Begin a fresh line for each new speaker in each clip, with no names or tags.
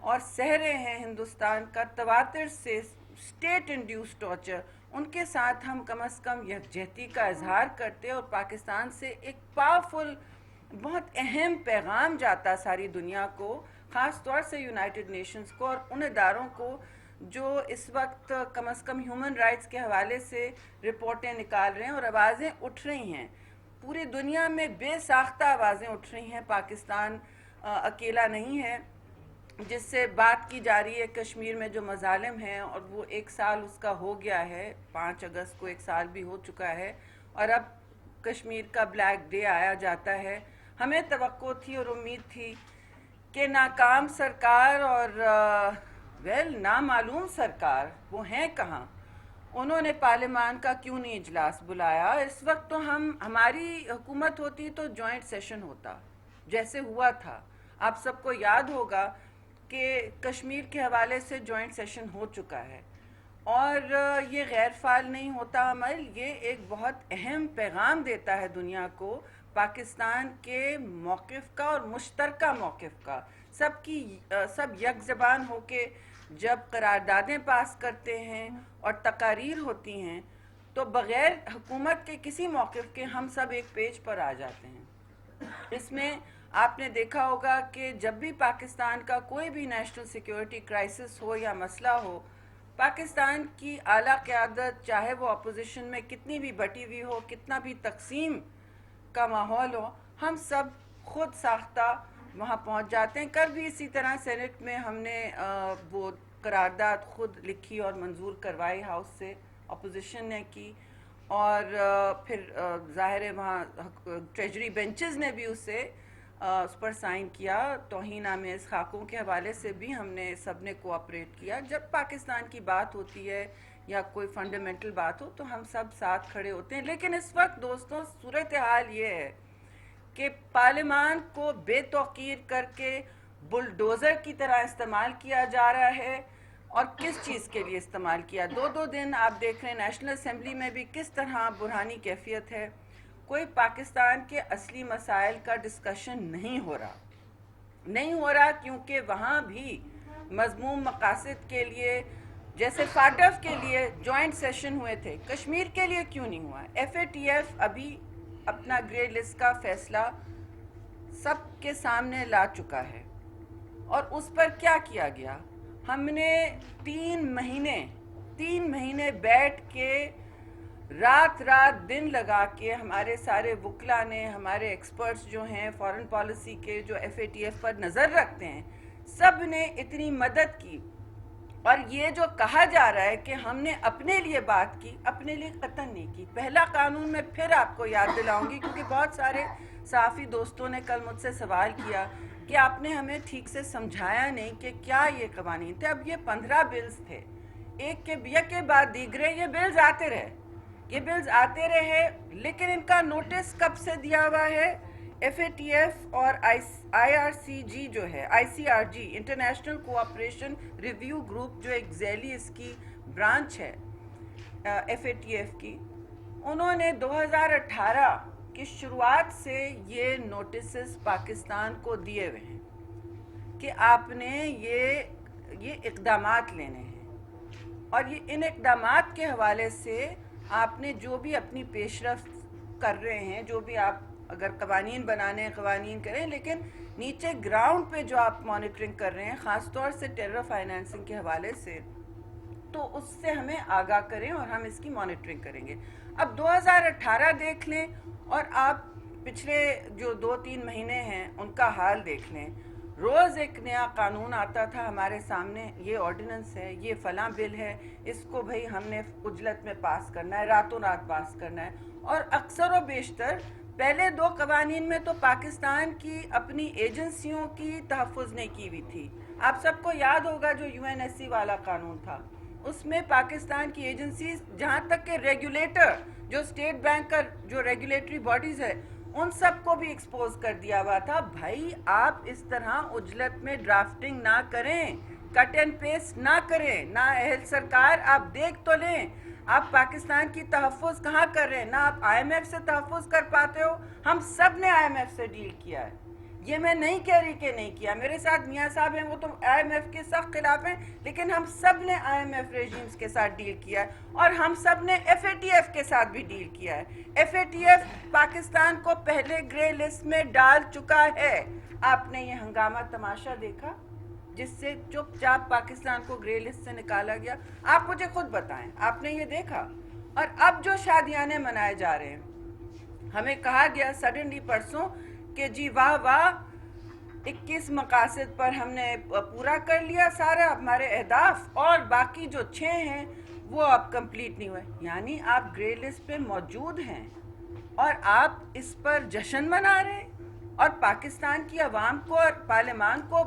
اور سہ رہے ہیں ہندوستان کا تواتر سے اسٹیٹ انڈیوس ٹارچر، ان کے ساتھ ہم کم از کم یکجہتی کا اظہار کرتے اور پاکستان سے ایک پاورفل بہت اہم پیغام جاتا ساری دنیا کو، خاص طور سے یونائٹڈ نیشنز کو اور ان اداروں کو جو اس وقت کم از کم ہیومن رائٹس کے حوالے سے رپورٹیں نکال رہے ہیں اور آوازیں اٹھ رہی ہیں. پوری دنیا میں بے ساختہ آوازیں اٹھ رہی ہیں، پاکستان اکیلا نہیں ہے. جس سے بات کی جا رہی ہے کشمیر میں جو مظالم ہیں، اور وہ 1 سال اس کا ہو گیا ہے، 5 اگست کو 1 سال بھی ہو چکا ہے، اور اب کشمیر کا بلیک ڈے آیا جاتا ہے. ہمیں توقع تھی اور امید تھی کہ ناکام سرکار اور نامعلوم سرکار، وہ ہیں کہاں، انہوں نے پارلیمان کا کیوں نہیں اجلاس بلایا. اس وقت تو ہماری حکومت ہوتی تو جوائنٹ سیشن ہوتا جیسے ہوا تھا. آپ سب کو یاد ہوگا کہ کشمیر کے حوالے سے جوائنٹ سیشن ہو چکا ہے اور یہ غیر فعال نہیں ہوتا عمل. یہ ایک بہت اہم پیغام دیتا ہے دنیا کو پاکستان کے موقف کا اور مشترکہ موقف کا. سب یک زبان ہو کے جب قراردادیں پاس کرتے ہیں اور تقاریر ہوتی ہیں تو بغیر حکومت کے کسی موقف کے ہم سب ایک پیج پر آ جاتے ہیں. اس میں آپ نے دیکھا ہوگا کہ جب بھی پاکستان کا کوئی بھی نیشنل سیکیورٹی کرائسس ہو یا مسئلہ ہو، پاکستان کی اعلیٰ قیادت چاہے وہ اپوزیشن میں کتنی بھی بٹی ہوئی ہو، کتنا بھی تقسیم کا ماحول ہو، ہم سب خود ساختہ وہاں پہنچ جاتے ہیں. کل بھی اسی طرح سینٹ میں ہم نے وہ قرارداد خود لکھی اور منظور کروائی، ہاؤس سے اپوزیشن نے کی، اور پھر ظاہر ہے وہاں ٹریجری بینچز نے بھی اس پر سائن کیا. توہین آمیز خاکوں کے حوالے سے بھی ہم نے سب نے کوآپریٹ کیا. جب پاکستان کی بات ہوتی ہے یا کوئی فنڈامنٹل بات ہو تو ہم سب ساتھ کھڑے ہوتے ہیں. لیکن اس وقت دوستوں صورتحال یہ ہے کہ پارلیمان کو بے توقیر کر کے بلڈوزر کی طرح استعمال کیا جا رہا ہے. اور کس چیز کے لیے استعمال کیا؟ 2 دن آپ دیکھ رہے ہیں نیشنل اسمبلی میں بھی کس طرح برہانی کیفیت ہے. کوئی پاکستان کے اصلی مسائل کا ڈسکشن نہیں ہو رہا کیونکہ وہاں بھی مذموم مقاصد کے لیے، جیسے فاٹف کے لیے جوائنٹ سیشن ہوئے تھے، کشمیر کے لیے کیوں نہیں ہوا؟ FATF ابھی اپنا گرے لسٹ کا فیصلہ سب کے سامنے لا چکا ہے. اور اس پر کیا کیا گیا؟ ہم نے 3 مہینے بیٹھ کے رات دن لگا کے ہمارے سارے وکلا نے، ہمارے ایکسپرٹس جو ہیں فارن پالیسی کے، جو FATF پر نظر رکھتے ہیں، سب نے اتنی مدد کی. اور یہ جو کہا جا رہا ہے کہ ہم نے اپنے لیے بات کی، اپنے لیے قطعاً نہیں کی. پہلا قانون میں پھر آپ کو یاد دلاؤں گی کیونکہ بہت سارے صحافی دوستوں نے کل مجھ سے سوال کیا کہ آپ نے ہمیں ٹھیک سے سمجھایا نہیں کہ کیا یہ قوانین تھے. اب یہ 15 بلز تھے، ایک کے بعد دیگرے یہ بلز آتے رہے لیکن ان کا نوٹس کب سے دیا ہوا ہے؟ FATF اور IRCG جو ہے، ICRG international cooperation review group, جو ایک ذیلی اس کی برانچ ہے FATF کی، انہوں نے 2018 کی شروعات سے یہ نوٹسز پاکستان کو دیے ہوئے ہیں کہ آپ نے یہ اقدامات لینے ہیں. اور ان اقدامات کے حوالے سے آپ نے جو بھی اپنی پیش رفت کر رہے ہیں، جو بھی آپ اگر قوانین بنانے قوانین کریں، لیکن نیچے گراؤنڈ پہ جو آپ مانیٹرنگ کر رہے ہیں خاص طور سے ٹیرر فائنانسنگ کے حوالے سے، تو اس سے ہمیں آگاہ کریں اور ہم اس کی مانیٹرنگ کریں گے. اب 2018 دیکھ لیں اور آپ پچھلے جو 2-3 مہینے ہیں ان کا حال دیکھ لیں. روز ایک نیا قانون آتا تھا ہمارے سامنے، یہ آرڈیننس ہے، یہ فلاں بل ہے، اس کو بھئی ہم نے عجلت میں پاس کرنا ہے، راتوں رات پاس کرنا ہے. اور اکثر و بیشتر پہلے 2 قوانین میں تو پاکستان کی اپنی ایجنسیوں کی تحفظ نہیں کی ہوئی تھی. آپ سب کو یاد ہوگا جو UNSC والا قانون تھا، اس میں پاکستان کی ایجنسیز، جہاں تک کہ ریگولیٹر جو اسٹیٹ بینک کا جو ریگولیٹری باڈیز ہے، ان سب کو بھی ایکسپوز کر دیا ہوا تھا. بھائی آپ اس طرح عجلت میں ڈرافٹنگ نہ کریں، کٹ اینڈ پیسٹ نہ کریں. نہ اہل سرکار آپ دیکھ تو لیں آپ پاکستان کی تحفظ کہاں کر رہے ہیں. نہ آپ IMF سے تحفظ کر پاتے ہو، ہم سب نے IMF سے ڈیل کیا ہے. یہ میں نہیں کہہ رہی کہ نہیں کیا. میرے ساتھ میاں صاحب ہیں, وہ تو IMF کے سخت خلاف ہیں, لیکن ہم سب نے IMF ریجیمز کے ساتھ ڈیل کیا ہے, اور ہم سب نے FATF کے ساتھ بھی ڈیل کیا ہے. FATF پاکستان کو پہلے گرے لسٹ میں ڈال چکا ہے. آپ نے یہ ہنگامہ تماشا دیکھا جس سے چپ چاپ پاکستان کو گرے لسٹ سے نکالا گیا؟ آپ مجھے خود بتائیں, آپ نے یہ دیکھا؟ اور اب جو شادیانے منائے جا رہے ہیں, ہمیں کہا گیا سڈنلی پرسوں کہ جی واہ واہ 21 مقاصد پر ہم نے پورا کر لیا سارا ہمارے اہداف, اور باقی جو 6 ہیں وہ اب کمپلیٹ نہیں ہوئے. یعنی آپ گرے لسٹ پہ موجود ہیں اور آپ اس پر جشن منا رہے ہیں, اور پاکستان کی عوام کو اور پارلیمان کو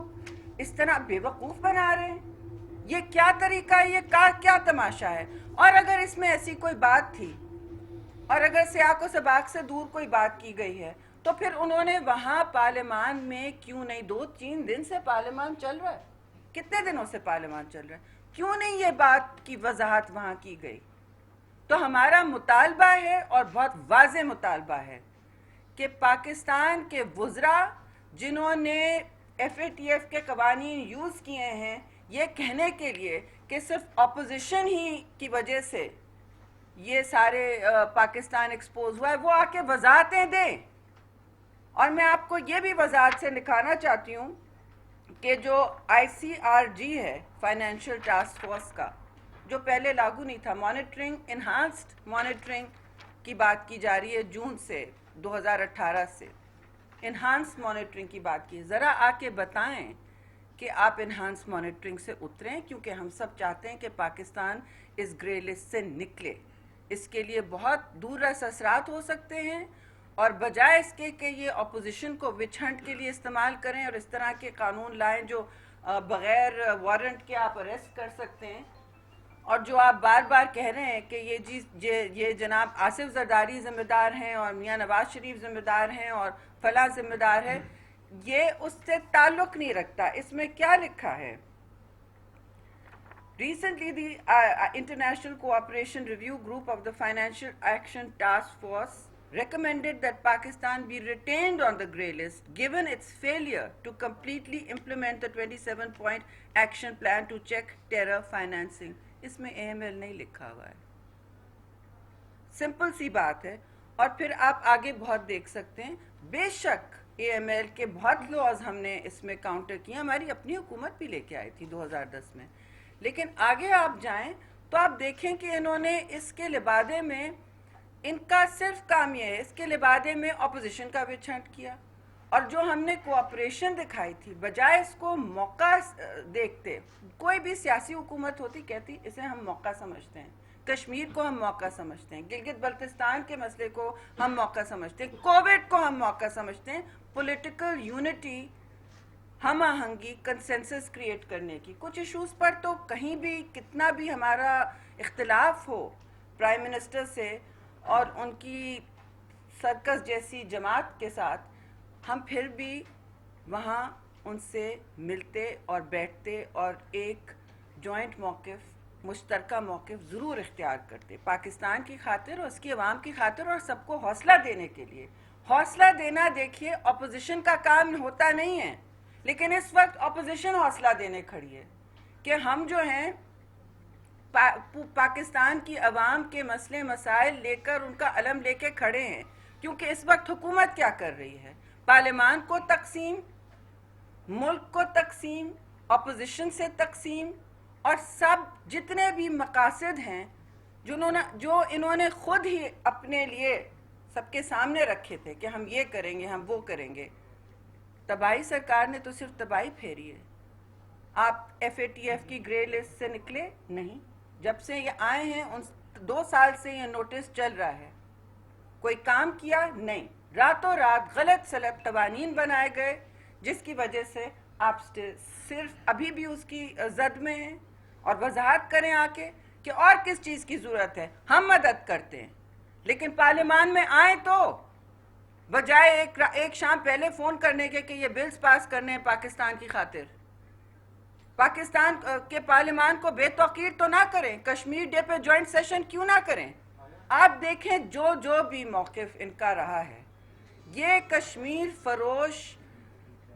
اس طرح بے وقوف بنا رہے ہیں. یہ کیا طریقہ ہے, یہ کیا تماشا ہے؟ اور اگر اس میں ایسی کوئی بات تھی, اور اگر سیاق و سباق سے دور کوئی بات کی گئی ہے, تو پھر انہوں نے وہاں پارلیمان میں کیوں نہیں, 2-3 دن سے پارلیمان چل رہا ہے, کتنے دنوں سے پارلیمان چل رہا ہے, کیوں نہیں یہ بات کی وضاحت وہاں کی گئی؟ تو ہمارا مطالبہ ہے, اور بہت واضح مطالبہ ہے, کہ پاکستان کے وزراء جنہوں نے FATF کے قوانین یوز کیے ہیں یہ کہنے کے لیے کہ صرف اپوزیشن ہی کی وجہ سے یہ سارے پاکستان ایکسپوز ہوا ہے, وہ آ کے وضاحتیں دیں. اور میں آپ کو یہ بھی وضاحت سے دکھانا چاہتی ہوں کہ جو ICRG ہے, فائنینشیل ٹاسک فورس کا, جو پہلے لاگو نہیں تھا, مانیٹرنگ, انہانسڈ مانیٹرنگ کی بات کی جا رہی ہے جون سے, 2018 سے انہانس مانیٹرنگ کی بات کی. ذرا آ کے بتائیں کہ آپ انہانس مانیٹرنگ سے اتریں, کیونکہ ہم سب چاہتے ہیں کہ پاکستان اس گرے لسٹ سے نکلے. اس کے لیے بہت دور رس اثرات ہو سکتے ہیں, اور بجائے اس کے کہ یہ اپوزیشن کو وچ ہنٹ کے لیے استعمال کریں اور اس طرح کے قانون لائیں جو بغیر وارنٹ کے آپ اریسٹ کر سکتے ہیں, اور جو آپ بار بار کہہ رہے ہیں کہ یہ جناب آصف زرداری ذمہ دار ہیں اور میاں نواز شریف ذمہ دار ہیں اور فلاں ذمہ دار ہے, یہ اس سے تعلق نہیں رکھتا. اس میں کیا لکھا ہے؟ Recently, the International Cooperation Review Group of the Financial Action Task Force recommended that Pakistan be retained on the grey list given its failure to completely implement the 27-point action plan to check terror financing. اس میں AML نہیں لکھا ہوا ہے. Simple سی بات ہے. اور پھر آپ آگے بہت دیکھ سکتے ہیں, بے شک AML کے بہت لاز ہم نے اس میں کاؤنٹر کیے, ہماری اپنی حکومت بھی لے کے آئی تھی 2010 میں, لیکن آگے آپ جائیں تو آپ دیکھیں کہ انہوں نے اس کے لبادے میں, ان کا صرف کام یہ ہے, اس کے لبادے میں اپوزیشن کا وچ ہنٹ کیا, اور جو ہم نے کوآپریشن دکھائی تھی بجائے اس کو موقع دیکھتے. کوئی بھی سیاسی حکومت ہوتی کہتی اسے ہم موقع سمجھتے ہیں, کشمیر کو ہم موقع سمجھتے ہیں, گلگت بلتستان کے مسئلے کو ہم موقع سمجھتے ہیں, کووڈ کو ہم موقع سمجھتے ہیں, پولیٹیکل یونٹی, ہم آہنگی, کنسنسس کریٹ کرنے کی. کچھ ایشوز پر تو کہیں بھی کتنا بھی ہمارا اختلاف ہو پرائم منسٹر سے اور ان کی سرکس جیسی جماعت کے ساتھ, ہم پھر بھی وہاں ان سے ملتے اور بیٹھتے اور ایک جوائنٹ موقف, مشترکہ موقف ضرور اختیار کرتے, پاکستان کی خاطر اور اس کی عوام کی خاطر, اور سب کو حوصلہ دینے کے لیے. حوصلہ دینا دیکھیے اپوزیشن کا کام ہوتا نہیں ہے, لیکن اس وقت اپوزیشن حوصلہ دینے کھڑی ہے کہ ہم جو ہیں پاکستان کی عوام کے مسئلے مسائل لے کر ان کا علم لے کے کھڑے ہیں. کیونکہ اس وقت حکومت کیا کر رہی ہے؟ پارلیمان کو تقسیم, ملک کو تقسیم, اپوزیشن سے تقسیم, اور سب جتنے بھی مقاصد ہیں جو انہوں نے خود ہی اپنے لیے سب کے سامنے رکھے تھے کہ ہم یہ کریں گے, ہم وہ کریں گے. تباہی سرکار نے تو صرف تباہی پھیری ہے. آپ FATF کی گرے لسٹ سے نکلے نہیں, جب سے یہ آئے ہیں 2 سال سے یہ نوٹس چل رہا ہے, کوئی کام کیا نہیں. راتوں رات غلط سلط قوانین بنائے گئے جس کی وجہ سے آپ صرف ابھی بھی اس کی زد میں ہیں. اور وضاحت کریں آ کے کہ اور کس چیز کی ضرورت ہے, ہم مدد کرتے ہیں. لیکن پارلیمان میں آئیں تو بجائے ایک شام پہلے فون کرنے کے کہ یہ بلز پاس کرنے ہیں پاکستان کی خاطر, پاکستان کے پارلیمان کو بے توقیر تو نہ کریں, کشمیر ڈے پہ جوائنٹ سیشن کیوں نہ کریں. آپ دیکھیں جو بھی موقف ان کا رہا ہے, یہ کشمیر فروش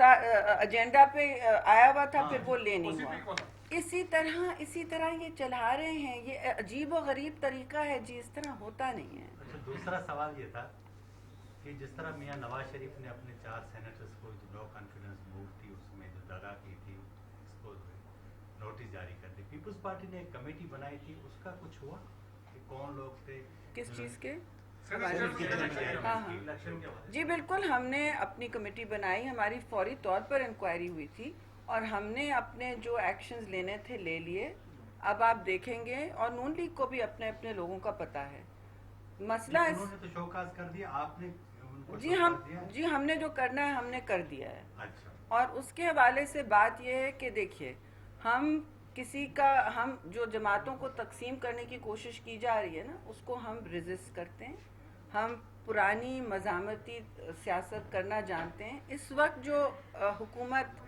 ایجنڈا پہ آیا ہوا تھا پھر وہ لے نہیں ہوا. اسی طرح یہ چلا رہے ہیں. یہ عجیب و غریب طریقہ ہے جی, اس طرح ہوتا نہیں ہے.
اچھا, دوسرا سوال یہ تھا کہ جس طرح میاں نواز شریف نے اپنے 4 سینیٹرز کو جو نو کانفیڈنس موو تھی اس میں جو دغا کی تھی اس کو نوٹس جاری کر دی, پیپلز پارٹی نے ایک کمیٹی بنائی تھی, اس کا کچھ ہوا کہ کون لوگ تھے
کس چیز کے؟
ہاں
جی بالکل, ہم نے اپنی کمیٹی بنائی, ہماری فوری طور پر انکوائری ہوئی تھی اور ہم نے اپنے جو ایکشنز لینے تھے لے لیے. اب آپ دیکھیں گے, اور نون لیگ کو بھی اپنے اپنے لوگوں کا پتہ ہے. مسئلہ
انہوں نے تو شوکاز کر دیا, آپ نے ان کو
جی ہم نے جو کرنا ہے ہم نے کر دیا ہے.
اچھا,
اور اس کے حوالے سے بات یہ ہے کہ دیکھیے, ہم جو جماعتوں کو تقسیم کرنے کی کوشش کی جا رہی ہے نا, اس کو ہم ریزسٹ کرتے ہیں. ہم پرانی مزاحمتی سیاست کرنا جانتے ہیں. اس وقت جو حکومت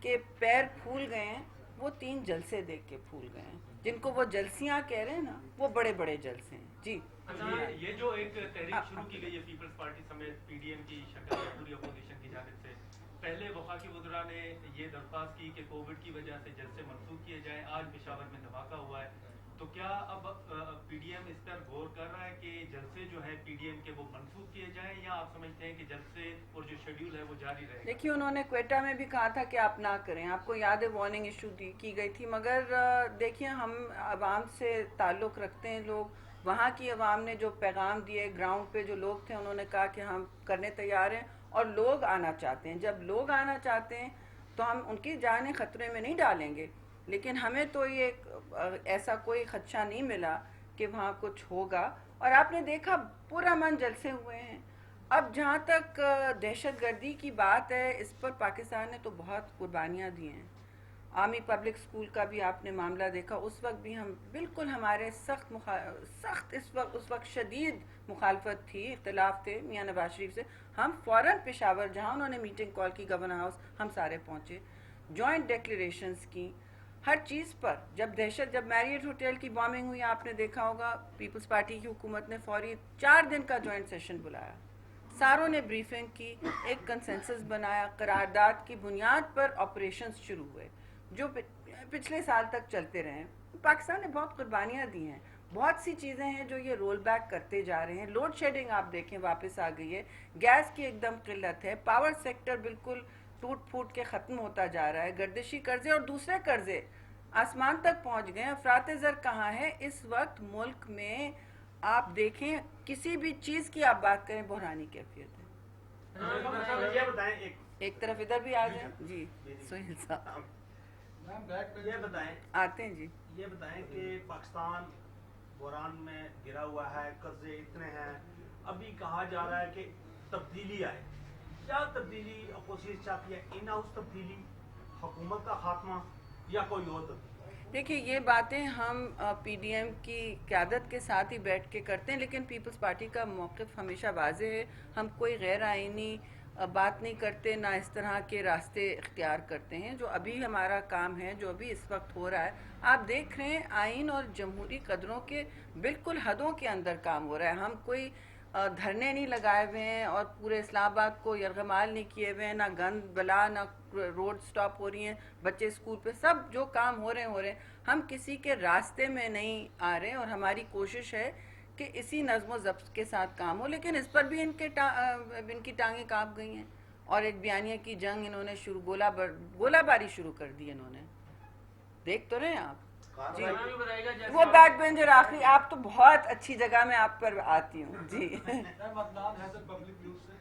کے پیر پھول گئے ہیں وہ 3 جلسے دیکھ کے پھول گئے ہیں, جن کو وہ جلسیاں کہہ رہے ہیں نا, وہ بڑے بڑے جلسے ہیں. جی
یہ جو ایک تحریک شروع کی گئی ہے پیپلز پارٹی سمیت پی ڈی ایم کی شکل میں پوری اپوزیشن کی جانب سے, پہلے وفاقی وزراء نے یہ درخواست کی کہ کووڈ کی وجہ سے جلسے منسوخ کیے جائیں. آج پشاور میں دھماکہ ہوا ہے, تو کیا اب پی ڈی ایم اس پر غور کر رہا ہے کہ جلسے جو ہے پی ڈی ایم کے وہ منسوخ کیے جائیں, یا آپ سمجھتے ہیں کہ جلسے اور جو شیڈیول ہے وہ جاری رہے؟
دیکھیے, انہوں نے کوئٹہ میں بھی کہا تھا کہ آپ نہ کریں, آپ کو یاد ہے وارننگ ایشو کی گئی تھی. مگر دیکھیے, ہم عوام سے تعلق رکھتے ہیں لوگ, وہاں کی عوام نے جو پیغام دیے, گراؤنڈ پہ جو لوگ تھے انہوں نے کہا کہ ہم کرنے تیار ہیں اور لوگ آنا چاہتے ہیں. جب لوگ آنا چاہتے ہیں تو ہم ان کی جانیں خطرے میں نہیں ڈالیں گے, لیکن ہمیں تو یہ ایسا کوئی خدشہ نہیں ملا کہ وہاں کچھ ہوگا. اور آپ نے دیکھا پرامن جلسے ہوئے ہیں. اب جہاں تک دہشت گردی کی بات ہے, اس پر پاکستان نے تو بہت قربانیاں دی ہیں. آرمی پبلک اسکول کا بھی آپ نے معاملہ دیکھا, اس وقت بھی ہم بالکل, ہمارے سخت اس وقت شدید مخالفت تھی, اختلاف تھے میاں نواز شریف سے. ہم فوراً پشاور, جہاں انہوں نے میٹنگ کال کی گورنر ہاؤس, ہم سارے پہنچے, جوائنٹ ڈیکلیریشنز کی ہر چیز پر. جب میریٹ ہوٹل کی بامبنگ ہوئی, آپ نے دیکھا ہوگا, پیپلز پارٹی کی حکومت نے فوری 4 دن کا جوائنٹ سیشن بلایا, ساروں نے بریفنگ کی, ایک کنسنسس بنایا, قرارداد کی بنیاد پر آپریشنز شروع ہوئے جو پچھلے سال تک چلتے رہے. پاکستان نے بہت قربانیاں دی ہیں, بہت سی چیزیں ہیں جو یہ رول بیک کرتے جا رہے ہیں. لوڈ شیڈنگ آپ دیکھیں واپس آ گئی ہے, گیس کی ایک دم قلت ہے, پاور سیکٹر بالکل ٹوٹ پھوٹ کے ختم ہوتا جا رہا ہے, گردشی قرضے اور دوسرے قرضے آسمان تک پہنچ گئے ہیں. افراط زر کہاں ہے اس وقت ملک میں؟ آپ دیکھیں, کسی بھی چیز کی آپ بات کریں, بحرانی کیفیت ہے.
یہ بتائیں,
ایک طرف ادھر بھی آ جائیں. جی سہیل صاحب
یہ بتائیں,
آتے ہیں. جی
یہ بتائیں کہ پاکستان بحران میں گرا ہوا ہے, قرضے اتنے ہیں, ابھی کہا جا رہا ہے کہ تبدیلی آئے. کیا تبدیلی اپوزیشن چاہتی ہے؟ ان ہاؤس تبدیلی, حکومت کا خاتمہ, یا کوئی اور تبدیلی؟
دیکھیے, یہ باتیں ہم پی ڈی ایم کی قیادت کے ساتھ ہی بیٹھ کے کرتے ہیں, لیکن پیپلز پارٹی کا موقف ہمیشہ واضح ہے. ہم کوئی غیر آئینی بات نہیں کرتے, نہ اس طرح کے راستے اختیار کرتے ہیں. جو ابھی ہمارا کام ہے, جو ابھی اس وقت ہو رہا ہے, آپ دیکھ رہے ہیں آئین اور جمہوری قدروں کے بالکل حدوں کے اندر کام ہو رہا ہے. ہم کوئی دھرنے نہیں لگائے ہوئے ہیں اور پورے اسلام آباد کو یرغمال نہیں کیے ہوئے ہیں, نہ گند بلا, نہ روڈ سٹاپ ہو رہی ہیں, بچے اسکول پہ, سب جو کام ہو رہے ہیں. ہم کسی کے راستے میں نہیں آ رہے, اور ہماری کوشش ہے کہ اسی نظم و ضبط کے ساتھ کام ہو. لیکن اس پر بھی ان کی ٹانگیں کانپ گئی ہیں, اور ایک بیانیہ کی جنگ انہوں نے گولہ باری شروع کر دی. انہوں نے, دیکھ تو رہے ہیں آپ. جی وہ بیک بینچر آخری, آپ تو بہت اچھی جگہ میں آپ پر آتی ہوں. جی
مدنان حیدر پبلک نیوز سے.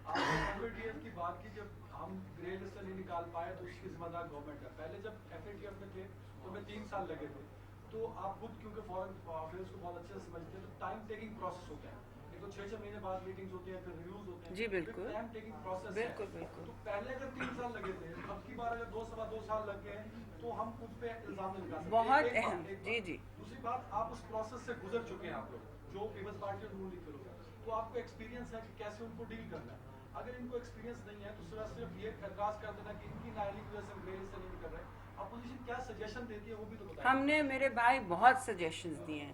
آپ نے ایف اے ٹی ایف کی بات کی, جب ہم گرے لسٹ نہیں نکال پائے تو اس کی ذمہ دار گورنمنٹ ہے. پہلے جب ایف اے ٹی ایف میں تھے تو ہمیں 3 سال لگے تھے. تو آپ خود کیونکہ فورن افیئرس کو بہت اچھے سے سمجھتے ہیں, تو ٹائم ٹیکنگ پروسیس ہوتا ہے. ایک تو 6 مہینے بعد میٹنگز ہوتی ہیں, پھر ریویوز ہوتے ہیں.
جی بالکل,
ٹائم ٹیکنگ پروسیس
بالکل بالکل.
تو پہلے اگر 3 سال لگے تھے, اب کی بار اگر 2 سال لگ گئے ہیں, تو ہم خود پہ الزام نہیں لگا سکتے.
بہت اہم. جی جی.
دوسری بات, آپ اس پروسیس سے گزر چکے ہیں, آپ لوگ جو پیپلز پارٹی اور نون لیگ کے لوگ ہیں, تو آپ کو ایکسپیرینس ہے کہ کیسے ان کو ڈیل کرنا ہے. اگر ان کو ایکسپیرینس نہیں ہے تو صرف یہ اعتراض کر دینا کہ ان کی نااہلی کی وجہ سے ہم گرے لسٹ سے نہیں کر رہے. اپوزیشن کیا سجیشن دیتی ہے وہ بھی تو بتائیں.
ہم نے, میرے بھائی, بہت سجیشنز دیے ہیں.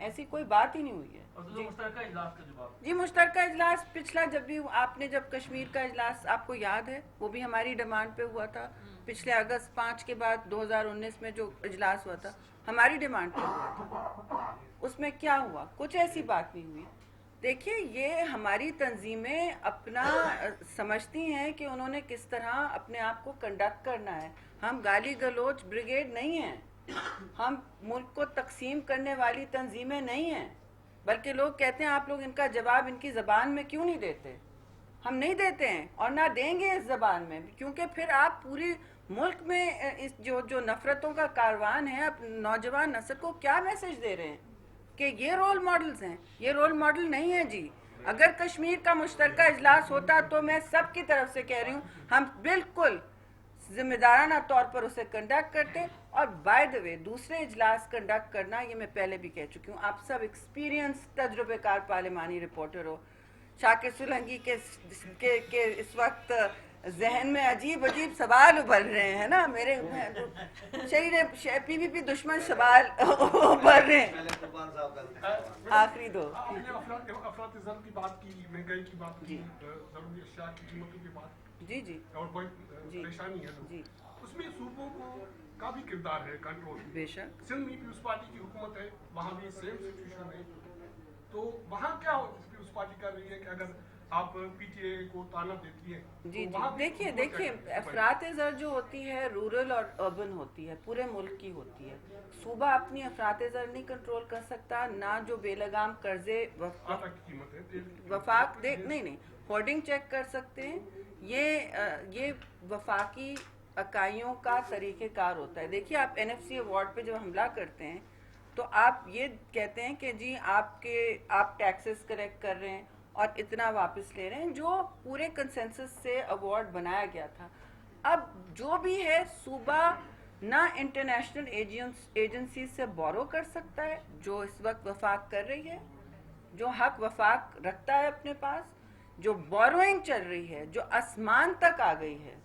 ایسی کوئی بات ہی نہیں ہوئی ہے.
اور دوسرا مشترکہ اجلاس کا جواب.
جی مشترکہ اجلاس پچھلا جب بھی آپ نے جب کشمیر کا اجلاس آپ کو یاد ہے وہ بھی ہماری ڈیمانڈ پہ ہوا تھا. پچھلے اگست 5 کے بعد 2019 میں جو اجلاس ہوا تھا ہماری ڈیمانڈ پہ ہوا تھا. اس میں کیا ہوا؟ کچھ ایسی بات نہیں ہوئی. دیکھیے یہ ہماری تنظیمیں اپنا سمجھتی ہیں کہ انہوں نے کس طرح اپنے آپ کو کنڈکٹ کرنا ہے. ہم گالی گلوچ بریگیڈ نہیں ہیں, ہم ملک کو تقسیم کرنے والی تنظیمیں نہیں ہیں. بلکہ لوگ کہتے ہیں آپ لوگ ان کا جواب ان کی زبان میں کیوں نہیں دیتے. ہم نہیں دیتے ہیں اور نہ دیں گے اس زبان میں, کیونکہ پھر آپ پوری ملک میں اس جو نفرتوں کا کاروان ہے اب نوجوان نسل کو کیا میسج دے رہے ہیں کہ یہ رول ماڈلز ہیں. یہ رول ماڈل نہیں ہیں جی. اگر کشمیر کا مشترکہ اجلاس ہوتا تو میں سب کی طرف سے کہہ رہی ہوں ہم بالکل ذمہ دارانہ طور پر اسے کنڈکٹ کرتے. اور بائی دا وے دوسرے اجلاس کنڈکٹ کرنا یہ میں پہلے بھی کہہ چکی ہوں, آپ سب ایکسپیرینس تجربے کار پارلیمانی رپورٹر ہو. شاکر سولنگی کے اس وقت ذہن میں عجیب عجیب سوال ابھر رہے ہیں نا, میرے پی پی پی دشمن سوال ابھر رہے ہیں. آخری دو
آپ نے افراط زر کی بات کی, مہنگائی کی بات کی, ضروری اشیاء کی قیمتوں کی بات,
جی جی
اور بڑی پریشانی ہے
جی
اس میں صوبوں کو کا بھی کردار ہے کنٹرول.
بے شک
سندھ میں پیپلز پارٹی کی حکومت ہے, وہاں بھی سیم سچویشن ہے. تو وہاں کیا پیپلز پارٹی کر رہی ہے کہ اگر آپ پی ٹی اے کو تانا دیتی ہیں
جی جی دیکھیے افراط زر جو ہوتی ہے رورل اور اربن ہوتی ہے, پورے ملک کی ہوتی ہے. صوبہ اپنی افراط زر نہیں کنٹرول کر سکتا, نہ جو بے لگام قرضے وفاق نہیں ہورڈنگ چیک کر سکتے ہیں. یہ وفاقی اکائیوں کا طریقہ کار ہوتا ہے. دیکھیے آپ این ایف سی ایوارڈ پہ جب حملہ کرتے ہیں تو آپ یہ کہتے ہیں کہ جی آپ ٹیکسز کلیکٹ کر رہے ہیں اور اتنا واپس لے رہے ہیں, جو پورے کنسنسس سے ایوارڈ بنایا گیا تھا. اب جو بھی ہے صوبہ نہ انٹرنیشنل ایجنسی سے بورو کر سکتا ہے, جو اس وقت وفاق کر رہی ہے, جو حق وفاق رکھتا ہے اپنے پاس, جو بوروئنگ چل رہی ہے جو آسمان تک آ گئی ہے,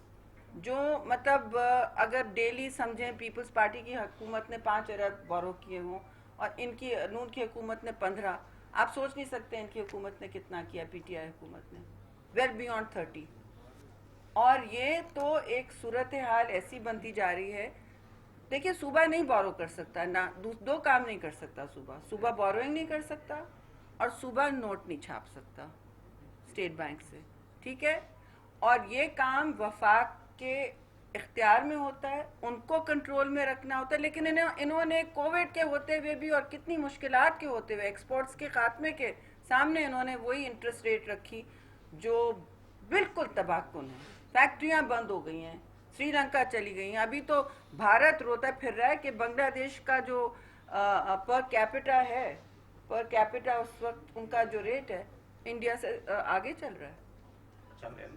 جو مطلب اگر ڈیلی سمجھیں پیپلز پارٹی کی حکومت نے 5 ارب بورو کیے ہوں اور ان کی نون کی حکومت نے 15, آپ سوچ نہیں سکتے ان کی حکومت نے کتنا کیا, پی ٹی آئی حکومت نے ویل بیونڈ 30. اور یہ تو ایک صورتحال ایسی بنتی جا رہی ہے. دیکھیے صوبہ نہیں بورو کر سکتا, نہ دو کام نہیں کر سکتا صوبہ بوروئنگ نہیں کر سکتا اور صوبہ نوٹ نہیں چھاپ سکتا اسٹیٹ بینک سے, ٹھیک ہے. اور یہ کام وفاق کے اختیار میں ہوتا ہے, ان کو کنٹرول میں رکھنا ہوتا ہے. لیکن انہوں نے کووڈ کے ہوتے ہوئے بھی اور کتنی مشکلات کے ہوتے ہوئے ایکسپورٹس کے خاتمے کے سامنے انہوں نے وہی انٹرسٹ ریٹ رکھی جو بالکل تباہ کن ہے. فیکٹریاں بند ہو گئی ہیں, سری لنکا چلی گئی ہیں. ابھی تو بھارت روتا پھر رہا ہے کہ بنگلہ دیش کا جو پر کیپٹا ہے, پر کیپٹا اس وقت ان کا جو ریٹ ہے انڈیا سے آگے چل رہا ہے.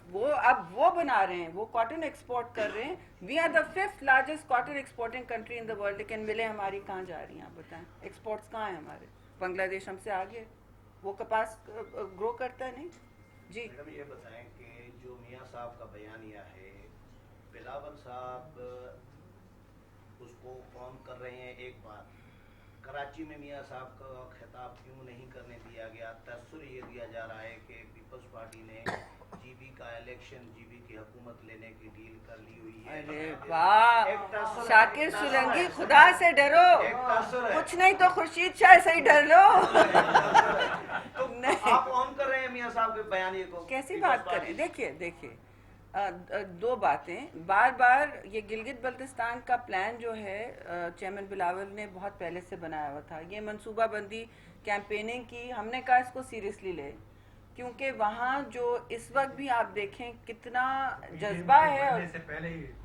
وہ اب وہ بنا رہے ہیں, وہ کاٹن ایکسپورٹ کر رہے ہیں. We are the 5th largest cotton exporting country in the world. لیکن ملیں ہماری کہاں جا رہی ہیں آپ بتائیں, ایکسپورٹس کہاں ہیں ہمارے؟ بنگلہ دیش ہم سے آگے, وہ کپاس گرو کرتا ہے نہیں. جی
میڈم یہ بتائیں کہ جو میاں صاحب کا بیانیہ ہے, بلاول صاحب اس کو فون کر رہے ہیں. ایک بات کراچی میں میاں صاحب کا خطاب کیوں نہیں کرنے دیا گیا؟ تاثر یہ دیا جا رہا ہے کہ پیپلز پارٹی نے جی بی کا الیکشن جی بی کی حکومت لینے کی ڈیل کر لی ہوئی ہے.
ارے واہ شاکر سولنگی, خدا سے ڈرو, کچھ نہیں تو خورشید شاہ سے ہی ڈر لو.
آپ آن کر رہے ہیں میاں صاحب کے بیانیے کو,
کیسی بات کریں؟ دیکھیے دو باتیں. بار بار یہ گلگت بلتستان کا پلان جو ہے چیئرمین بلاول نے بہت پہلے سے بنایا ہوا تھا. یہ منصوبہ بندی کیمپیننگ کی, ہم نے کہا اس کو سیریسلی لے, کیونکہ وہاں جو اس وقت بھی آپ دیکھیں کتنا جذبہ ہے.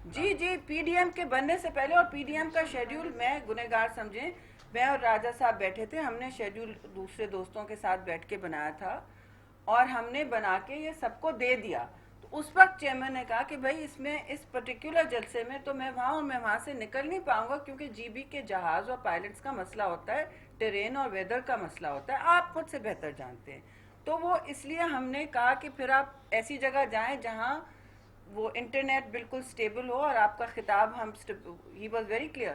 جی پی ڈی ایم کے بننے سے پہلے, اور پی ڈی ایم کا شیڈیول میں گنہگار سمجھیں, میں اور راجہ صاحب بیٹھے تھے, ہم نے شیڈیول دوسرے دوستوں کے ساتھ بیٹھ کے بنایا تھا اور ہم نے بنا کے یہ سب کو دے دیا. تو اس وقت چیئرمین نے کہا کہ بھائی اس میں اس پرٹیکولر جلسے میں تو میں وہاں سے نکل نہیں پاؤں گا, کیونکہ جی بی کے جہاز اور پائلٹس کا مسئلہ ہوتا ہے, ٹرین اور ویدر کا مسئلہ ہوتا ہے, آپ مجھ سے بہتر جانتے ہیں. تو وہ اس لیے ہم نے کہا کہ پھر آپ ایسی جگہ جائیں جہاں وہ انٹرنیٹ بالکل سٹیبل ہو اور آپ کا خطاب ہی واز ویری کلیئر